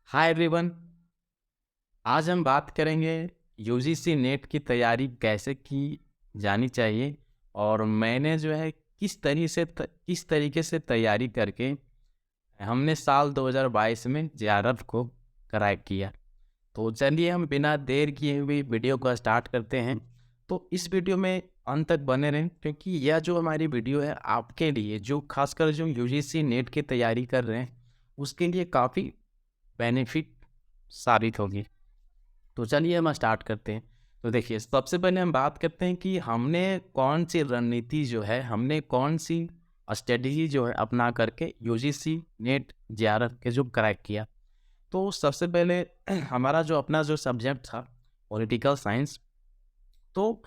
Hi everyone. आज हम बात करेंगे यूजीसी नेट की तैयारी कैसे की जानी चाहिए और मैंने जो है किस तरीके से तैयारी करके हमने साल 2022 में जेआरएफ को क्रैक किया। तो चलिए हम बिना देर किए हुए वीडियो को स्टार्ट करते हैं। तो इस वीडियो में अंत तक बने रहें क्योंकि यह जो हमारी वीडियो है आपके लिए जो खासकर जो यूजीसी नेट की तैयारी कर रहे हैं उसके लिए काफ़ी बेनिफिट साबित होगी। तो चलिए हम स्टार्ट करते हैं। तो देखिए सबसे पहले हम बात करते हैं कि हमने कौन सी रणनीति जो है हमने कौन सी स्ट्रेटजी जो है अपना करके यूजीसी नेट जेआरएफ के जो क्रैक किया। तो सबसे पहले हमारा जो अपना जो सब्जेक्ट था पॉलिटिकल साइंस। तो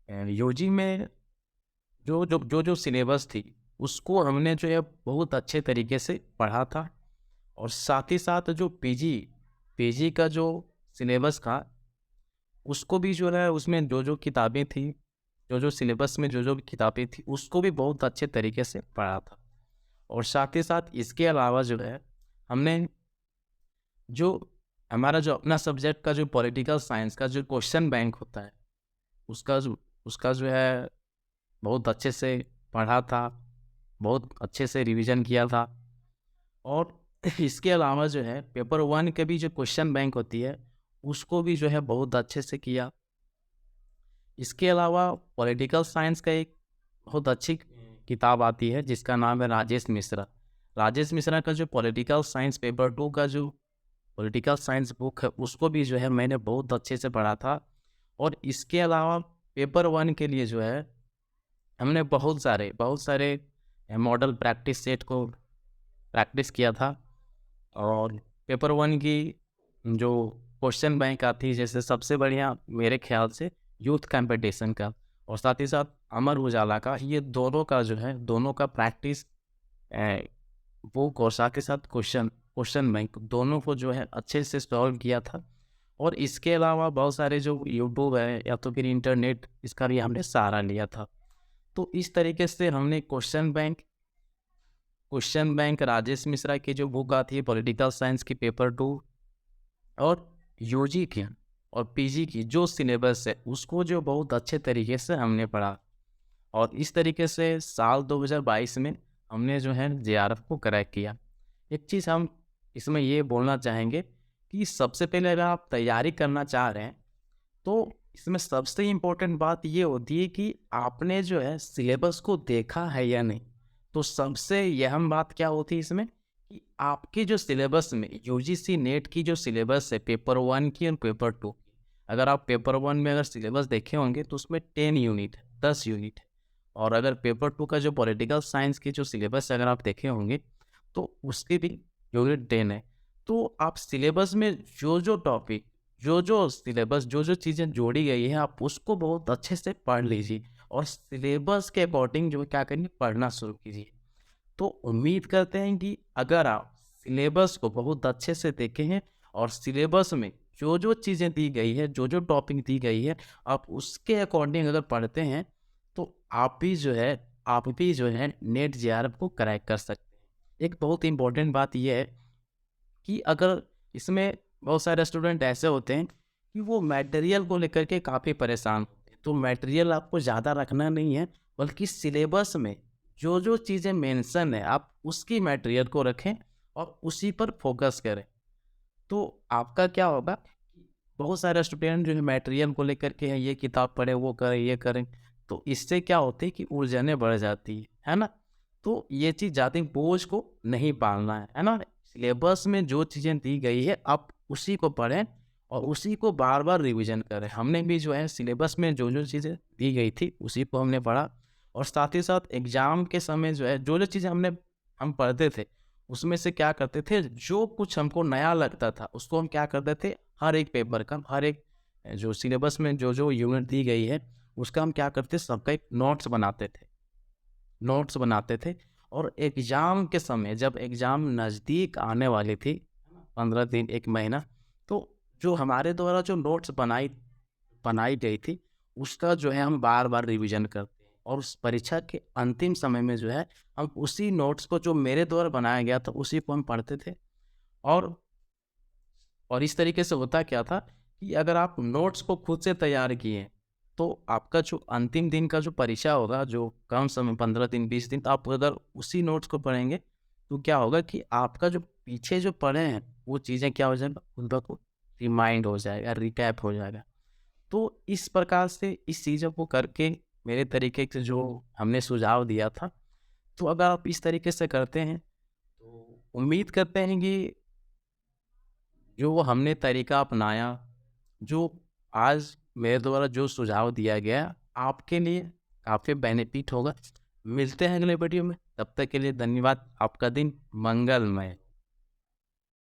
यूजी में जो सिलेबस थी उसको हमने जो है बहुत अच्छे तरीके से पढ़ा था और साथ ही साथ जो पीजी का जो सिलेबस था उसको भी जो है उसमें जो किताबें थी जो सिलेबस में जो किताबें थी उसको भी बहुत अच्छे तरीके से पढ़ा था। और साथ ही साथ इसके अलावा जो है हमने जो हमारा जो अपना सब्जेक्ट का जो पॉलिटिकल साइंस का जो क्वेश्चन बैंक होता है उसका जो है बहुत अच्छे से पढ़ा था, बहुत अच्छे से रिवीजन किया था। और इसके अलावा जो है पेपर 1 के भी जो क्वेश्चन बैंक होती है उसको भी जो है बहुत अच्छे से किया। इसके अलावा पॉलिटिकल साइंस का एक बहुत अच्छी किताब आती है जिसका नाम है राजेश मिश्रा। राजेश मिश्रा का जो पॉलिटिकल साइंस पेपर 2 का जो पॉलिटिकल साइंस बुक है उसको भी जो है मैंने बहुत अच्छे से पढ़ा था। और इसके अलावा पेपर 1 के लिए जो है हमने बहुत सारे मॉडल प्रैक्टिस सेट को प्रैक्टिस किया था। और पेपर 1 की जो क्वेश्चन बैंक आती है जैसे सबसे बढ़िया मेरे ख्याल से यूथ कंपटीशन का और साथ ही साथ अमर उजाला का, ये दोनों का जो है दोनों का प्रैक्टिस बुक और साथ ही साथ क्वेश्चन बैंक दोनों को जो है अच्छे से सॉल्व किया था। और इसके अलावा बहुत सारे जो यूट्यूब है या तो फिर इंटरनेट इसका भी हमने सहारा लिया था। तो इस तरीके से हमने क्वेश्चन बैंक राजेश मिश्रा की जो बुक आती है पॉलिटिकल साइंस की पेपर 2 और यूजी की और पीजी की जो सिलेबस है उसको जो बहुत अच्छे तरीके से हमने पढ़ा। और इस तरीके से साल 2022 में हमने जो है जेआरएफ को क्रैक किया। एक चीज़ हम इसमें ये बोलना चाहेंगे कि सबसे पहले अगर आप तैयारी करना चाह रहे हैं तो इसमें सबसे इम्पोर्टेंट बात ये होती है कि आपने जो है सिलेबस को देखा है या नहीं। तो सबसे अहम बात क्या होती है इसमें कि आपके जो सिलेबस में यूजीसी नेट की जो सिलेबस है पेपर 1 की और पेपर 2 की, अगर आप पेपर 1 में अगर सिलेबस देखे होंगे तो उसमें 10 यूनिट है, 10 यूनिट है। और अगर पेपर 2 का जो पॉलिटिकल साइंस की जो सिलेबस अगर आप देखे होंगे तो उसके भी यूनिट 10 है। तो आप सिलेबस में जो टॉपिक जो सिलेबस जो चीज़ें जोड़ी गई हैं आप उसको बहुत अच्छे से पढ़ लीजिए और सिलेबस के अकॉर्डिंग जो क्या करिए पढ़ना शुरू कीजिए। तो उम्मीद करते हैं कि अगर आप सिलेबस को बहुत अच्छे से देखे हैं और सिलेबस में जो चीज़ें दी गई है जो टॉपिक दी गई है आप उसके अकॉर्डिंग अगर पढ़ते हैं तो आप भी जो है नेट जेआरएफ को क्रैक कर सकते हैं। एक बहुत इंपॉर्टेंट बात यह है कि अगर इसमें बहुत सारे स्टूडेंट ऐसे होते हैं कि वो मटेरियल को लेकर के काफ़ी परेशान होते हैं। तो मटेरियल आपको ज़्यादा रखना नहीं है बल्कि सिलेबस में जो चीज़ें मेंशन है आप उसकी मटेरियल को रखें और उसी पर फोकस करें। तो आपका क्या होगा कि बहुत सारे स्टूडेंट जो है मटेरियल को लेकर के ये किताब पढ़े वो करें ये करें, तो इससे क्या होती है कि उलझनें बढ़ जाती है ना। तो ये चीज़ ज़्यादा बोझ को नहीं पालना है ना। सिलेबस में जो चीज़ें दी गई है आप उसी को पढ़ें और उसी को बार बार रिवीजन करें। हमने भी जो है सिलेबस में जो चीज़ें दी गई थी उसी को हमने पढ़ा और साथ ही साथ एग्ज़ाम के समय जो है जो चीज़ें हम पढ़ते थे उसमें से क्या करते थे जो कुछ हमको नया लगता था उसको हम क्या करते थे हर एक पेपर का हर एक जो सिलेबस में जो यूनिट दी गई है उसका हम क्या करते सबका एक नोट्स बनाते थे। और एग्ज़ाम के समय जब एग्ज़ाम नज़दीक आने वाली थी 15 दिन 1 महीना, तो जो हमारे द्वारा जो नोट्स बनाई गई थी उसका जो है हम बार बार रिवीजन करते हैं और उस परीक्षा के अंतिम समय में जो है हम उसी नोट्स को जो मेरे द्वारा बनाया गया था उसी को हम पढ़ते थे। और और इस तरीके से होता क्या था कि अगर आप नोट्स को खुद से तैयार किए तो आपका जो अंतिम दिन का जो परीक्षा होगा, जो कम समय 15 दिन 20 दिन, तो आप अगर उसी नोट्स को पढ़ेंगे तो क्या होगा कि आपका जो पीछे जो पढ़े हैं वो चीज़ें क्या हो जाएगा, खुद ब खुद रिमाइंड हो जाएगा, रिकैप हो जाएगा। तो इस प्रकार से इस चीज़ों को करके मेरे तरीके से जो हमने सुझाव दिया था, तो अगर आप इस तरीके से करते हैं तो उम्मीद करते हैं कि जो वो हमने तरीका अपनाया, जो आज मेरे द्वारा जो सुझाव दिया गया, आपके लिए काफ़ी बेनिफिट होगा। मिलते हैं अगले वीडियो में, तब तक के लिए धन्यवाद। आपका दिन मंगलमय।